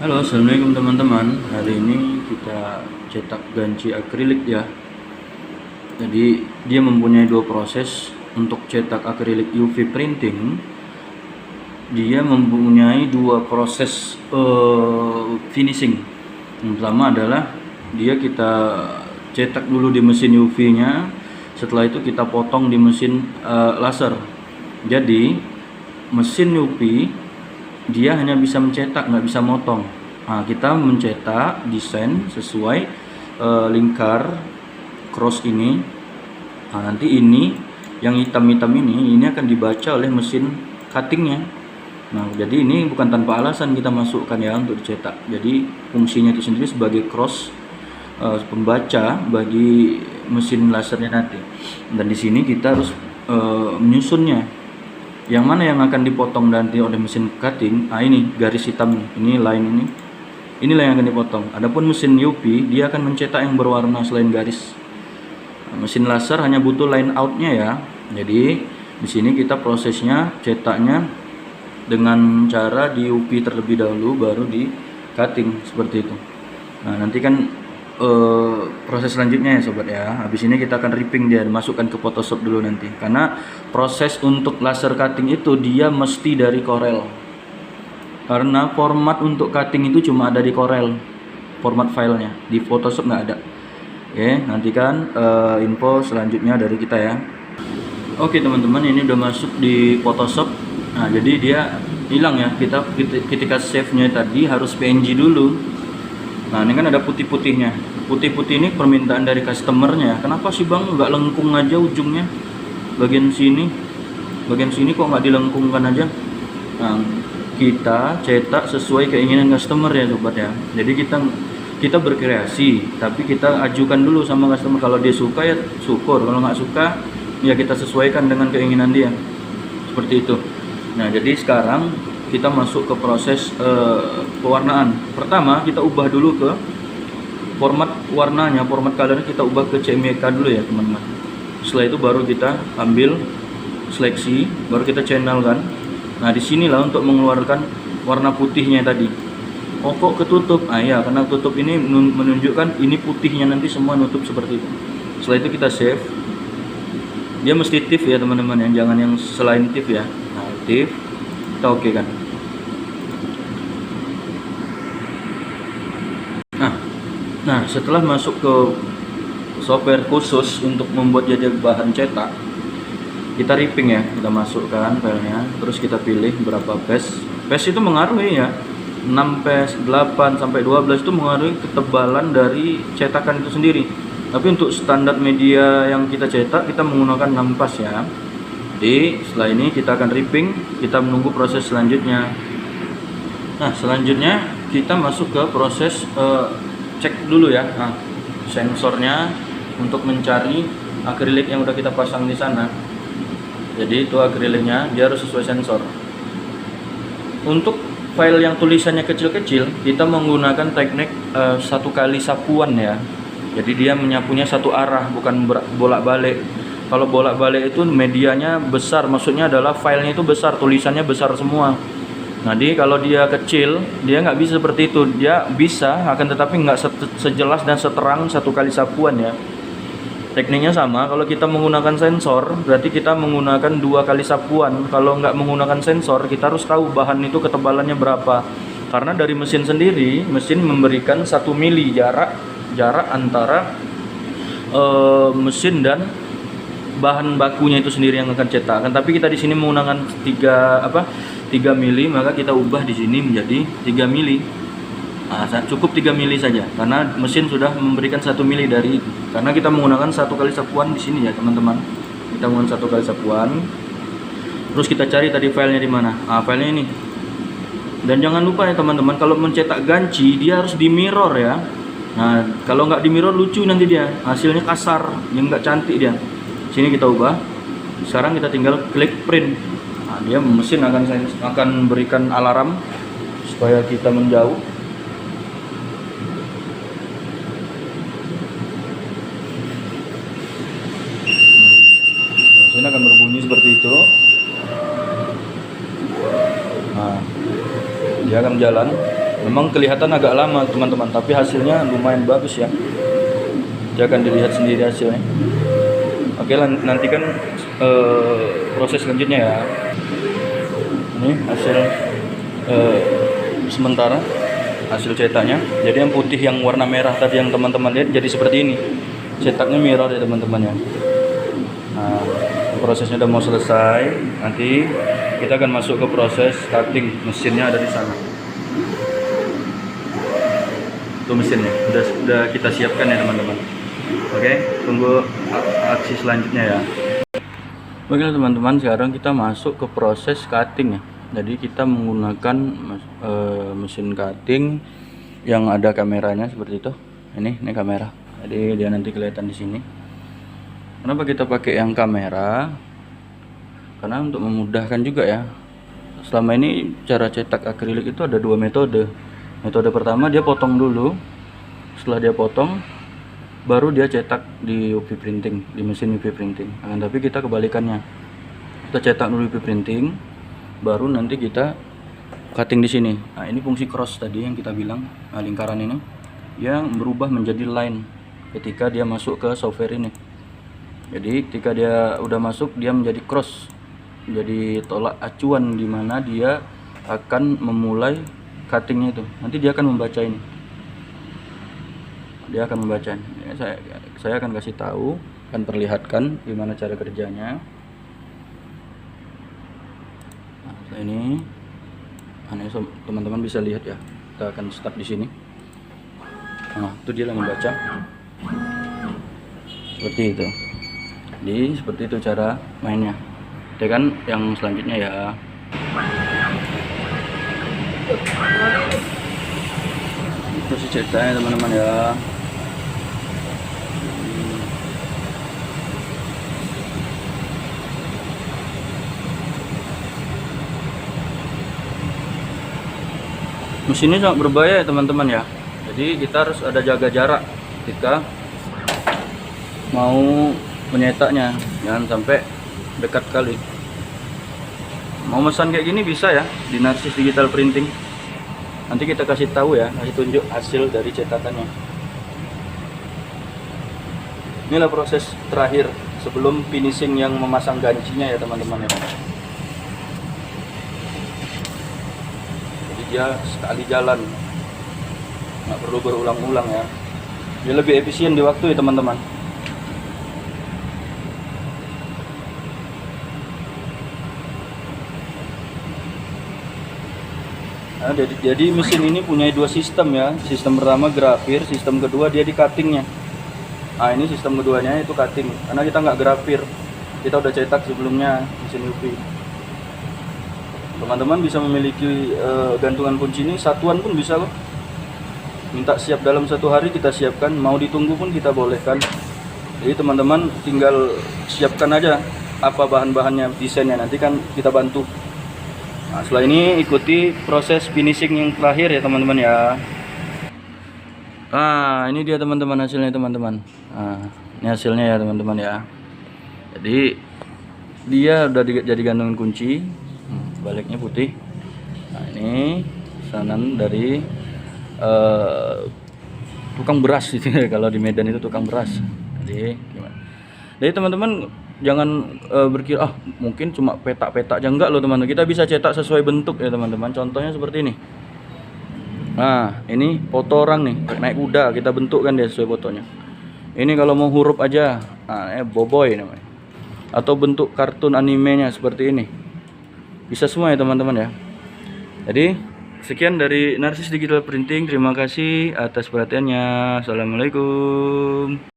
Halo, assalamualaikum teman-teman. Hari ini kita cetak ganci akrilik ya. Jadi dia mempunyai dua proses untuk cetak akrilik UV printing. Dia mempunyai dua proses finishing. Yang pertama adalah kita cetak dulu di mesin UV-nya. Setelah itu kita potong di mesin laser. Jadi mesin UV dia hanya bisa mencetak, nggak bisa motong. Nah, kita mencetak desain sesuai lingkar cross ini. Nah, nanti ini yang hitam-hitam ini akan dibaca oleh mesin cuttingnya. Nah, jadi ini bukan tanpa alasan kita masukkan ya untuk dicetak. Jadi fungsinya itu sendiri sebagai cross pembaca bagi mesin lasernya nanti. Dan di sini kita harus menyusunnya. Yang mana yang akan dipotong nanti oleh mesin cutting? Ah, ini garis hitam ini line ini. Inilah yang akan dipotong. Adapun mesin UV dia akan mencetak yang berwarna selain garis. Mesin laser hanya butuh line outnya ya. Jadi di sini kita prosesnya cetaknya dengan cara di UV terlebih dahulu, baru di cutting seperti itu. Nah, nanti kan proses selanjutnya ya sobat ya. Habis ini kita akan ripping dia, masukkan ke Photoshop dulu nanti. Karena proses untuk laser cutting itu dia mesti dari Corel. Karena format untuk cutting itu cuma ada di Corel, format filenya, di Photoshop nggak ada. Oke, nantikan info selanjutnya dari kita ya. Oke teman-teman, ini udah masuk di Photoshop. Nah, jadi dia hilang ya. Kita ketika save-nya tadi harus PNG dulu. Nah, ini kan ada putih-putihnya. Putih-putih ini permintaan dari customernya. Kenapa sih bang nggak lengkung aja ujungnya? Bagian sini kok nggak dilengkungkan aja? Nah, kita cetak sesuai keinginan customer ya sobat ya. Jadi kita berkreasi, tapi kita ajukan dulu sama customer. Kalau dia suka ya syukur, kalau nggak suka ya kita sesuaikan dengan keinginan dia. Seperti itu. Nah, jadi sekarang kita masuk ke proses pewarnaan. Pertama kita ubah dulu ke format warnanya, format color kita ubah ke CMYK dulu ya teman-teman. Setelah itu baru kita ambil seleksi, baru kita channel kan. Nah, disinilah untuk mengeluarkan warna putihnya tadi. Oh kok ketutup? Ah ya, karena tutup ini menunjukkan ini putihnya nanti semua nutup seperti itu. Setelah itu kita save. Dia mesti TIFF ya teman-teman, yang jangan yang selain TIFF ya. Nah, TIFF kita oke kan. Nah, setelah masuk ke software khusus untuk membuat jadi bahan cetak, kita ripping ya, kita masukkan filenya, terus kita pilih berapa page. Page itu mengaruhi ya, 6 page, 8 sampai 12 itu mengaruhi ketebalan dari cetakan itu sendiri. Tapi untuk standar media yang kita cetak, kita menggunakan 6 pas ya. Jadi setelah ini kita akan ripping, kita menunggu proses selanjutnya. Nah, selanjutnya kita masuk ke proses cek dulu ya, nah, sensornya untuk mencari akrilik yang udah kita pasang di sana. Jadi itu akriliknya dia harus sesuai sensor. Untuk file yang tulisannya kecil-kecil, kita menggunakan teknik satu kali sapuan ya. Jadi dia menyapunya satu arah, bukan bolak-balik. Kalau bolak-balik itu medianya besar, maksudnya adalah filenya itu besar, tulisannya besar semua. Nah, kalau dia kecil, dia nggak bisa seperti itu. Dia bisa, akan tetapi nggak sejelas dan seterang satu kali sapuan ya. Tekniknya sama. Kalau kita menggunakan sensor, berarti kita menggunakan 2 kali sapuan. Kalau nggak menggunakan sensor, kita harus tahu bahan itu ketebalannya berapa. Karena dari mesin sendiri, mesin memberikan 1 mili jarak antara mesin dan bahan bakunya itu sendiri yang akan cetak. Tapi kita di sini menggunakan 3 mili, maka kita ubah di sini menjadi 3 mili. Nah, cukup 3 mili saja karena mesin sudah memberikan 1 mili dari, karena kita menggunakan 1 kali sapuan di sini ya teman-teman. Kita menggunakan 1 kali sapuan. Terus kita cari tadi filenya di mana? Ah, filenya ini. Dan jangan lupa ya teman-teman, kalau mencetak ganci dia harus di mirror ya. Nah, kalau nggak di mirror lucu nanti dia, hasilnya kasar, yang nggak cantik dia. Sini kita ubah. Sekarang kita tinggal klik print. Nah, dia mesin akan berikan alarm supaya kita menjauh. Mesin akan berbunyi seperti itu. Nah, dia akan jalan. Memang kelihatan agak lama teman-teman, tapi hasilnya lumayan bagus ya. Dia akan dilihat sendiri hasilnya. Oke, nantikan proses selanjutnya ya. Ini hasil sementara hasil cetaknya. Jadi yang putih yang warna merah tadi yang teman-teman lihat jadi seperti ini. Cetaknya mirror ya teman-teman ya. Nah, prosesnya udah mau selesai. Nanti kita akan masuk ke proses cutting. Mesinnya ada di sana. Itu mesinnya udah kita siapkan ya teman-teman. Oke, tunggu aksi selanjutnya ya. Oke teman-teman, sekarang kita masuk ke proses cutting ya. Jadi kita menggunakan mesin cutting yang ada kameranya seperti itu. Ini kamera. Jadi dia nanti kelihatan di sini. Kenapa kita pakai yang kamera? Karena untuk memudahkan juga ya. Selama ini cara cetak akrilik itu ada dua metode. Metode pertama dia potong dulu. Setelah dia potong, baru dia cetak di UV printing, di mesin UV printing. Nah, tapi kita kebalikannya. Kita cetak dulu UV printing, baru nanti kita cutting di sini. Nah, ini fungsi cross tadi yang kita bilang. Nah, lingkaran ini yang berubah menjadi line ketika dia masuk ke software ini. Jadi ketika dia udah masuk, dia menjadi cross, jadi tolak acuan di mana dia akan memulai cuttingnya itu. Nanti dia akan membaca ini. Dia akan membaca. Ya, saya akan kasih tahu, akan perlihatkan gimana cara kerjanya. Nah, ini teman-teman bisa lihat ya. Kita akan start di sini. Nah, itu dia lagi membaca. Seperti itu. Jadi seperti itu cara mainnya. Tekan yang selanjutnya ya. Itu sih ceritanya teman-teman ya. Mesin ini sangat berbahaya ya teman-teman ya. Jadi kita harus ada jaga jarak ketika mau menyetaknya, jangan sampai dekat kali. Mau pesan kayak gini bisa ya di Narsis Digital Printing. Nanti kita kasih tahu ya, kasih tunjuk hasil dari cetakannya. Inilah proses terakhir sebelum finishing yang memasang gancinya ya teman-teman ya. Jadi dia sekali jalan, nggak perlu berulang-ulang ya. Dia lebih efisien di waktu ya teman-teman. Nah, jadi mesin ini punya dua sistem ya. Sistem pertama grafir, sistem kedua dia di cuttingnya. Nah, ini sistem keduanya itu cutting. Karena kita nggak grafir, kita udah cetak sebelumnya mesin UV. Teman-teman bisa memiliki gantungan kunci ini satuan pun bisa loh. Minta siap dalam 1 hari kita siapkan, mau ditunggu pun kita bolehkan. Jadi teman-teman tinggal siapkan aja apa bahan-bahannya, desainnya, nanti kan kita bantu. Nah, setelah ini ikuti proses finishing yang terakhir ya teman-teman ya. Nah, ini dia teman-teman hasilnya teman-teman. Nah, ini hasilnya ya teman-teman ya. Jadi dia udah jadi gantungan kunci, baliknya putih. Nah, ini pesanan dari tukang beras gitu ya. Kalau di Medan itu tukang beras. Jadi gimana? Jadi teman-teman jangan berkira mungkin cuma petak-petak aja, enggak loh teman-teman. Kita bisa cetak sesuai bentuk ya teman-teman. Contohnya seperti ini. Nah, ini foto orang nih naik kuda, kita bentukkan dia sesuai fotonya. Ini kalau mau huruf aja, nah, boboy namanya. Atau bentuk kartun animenya seperti ini. Bisa semua ya teman-teman ya. Jadi sekian dari Narsis Digital Printing. Terima kasih atas perhatiannya. Assalamualaikum.